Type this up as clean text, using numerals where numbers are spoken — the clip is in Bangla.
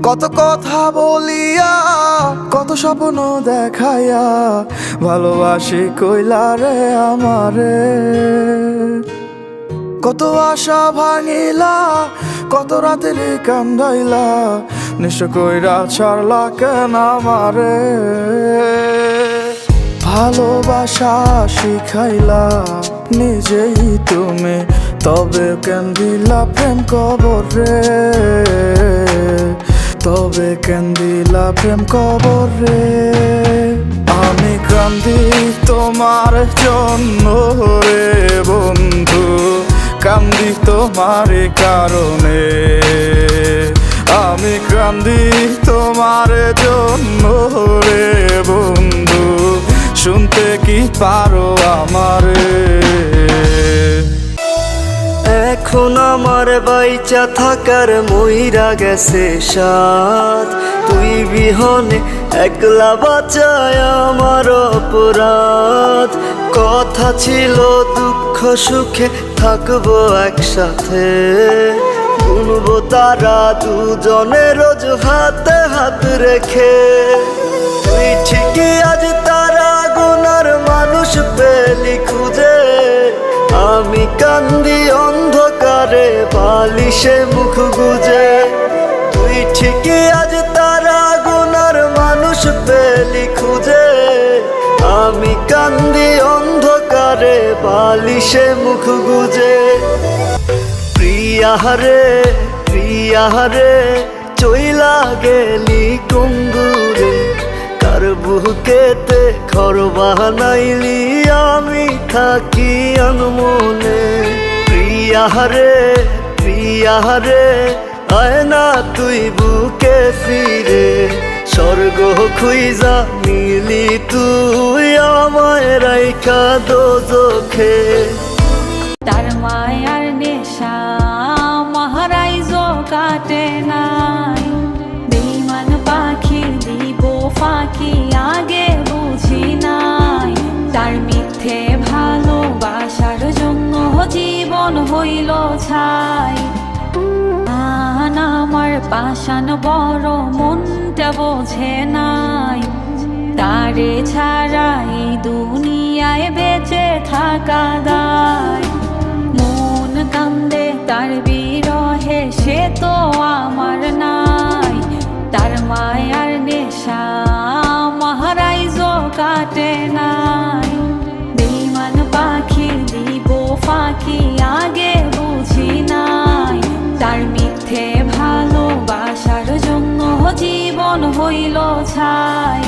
কত কথা বলিয়া কত স্বপ্ন দেখাইয়া ভালোবাসি কইলা রে আমারে। কত আশা ভাঙিলা কত রাতের কান্দাইলা নিঃস্ব কইরা ছাড়লা কেন আমারে। ভালোবাসা শিখাইলা নিজেই তুমি তবে কেন দিলা প্রেম কবর রে, তবে কেন দিলা প্রেম কবর রে। আমি কান্দি তোমার জন্য রে বন্ধু, কান্দি তোমার কারণে। আমি কান্দি তোমার জন্য রে বন্ধু, শুনতে কি পারো আমারে। এখন আমার বাইচা থাকার মইরা গেছে সাথ, তুই বিহনে একলা বাঁচায় আমার অপরাধ। কথা ছিল দুঃখ সুখে থাকবো একসাথে, গুনবো তারা দুজনে রোজ হাতে হাত রেখে। তুই ঠিকই আজ তারা গুনার মানুষ পেলি খুঁজে, আমি কান্দি অন্ধকারে বালিশে মুখ গুজে। তুই ঠিকই আজ তারা গুনার মানুষ পেলি খুঁজে, আমি কান্দি অন্ধকারে বালিশে মুখ গুজে। প্রিয়াহারে প্রিয়াহারে চইলা গেলি কুঙ্গুরে, কার বুকেতে ঘর বানাইলি আমি থাকি আনমনে। প্রিয়াহারে প্রিয়াহারে আয় না তুই বুকে ফিরে, স্বর্গ খুইজা মিলি তুই আমায় রাইখা দোজখে। তার মায়ার নেশা মহারাইজ কাটে নাই, বেঈমান পাখি দিব ফাঁকি আগে বুঝি নাই। তার মিথ্যে ভালোবাসার জন্য জীবন হইল ছাই। আমার পাষাণ বড় মনটা বোঝে নাই, তারে ছাড়া এই দুনিয়ায় বেঁচে থাকা দায়। মন কান্দে তার বিরহে সে তো আমার নাই, তার মায়ার নেশা মহারাইজ কাটে নাই। বেঈমান পাখি দিব ফাঁকি আগে বুঝি নাই, তার মিথ্যে ভালোবাসার জন্য জীবন হইল ছাই।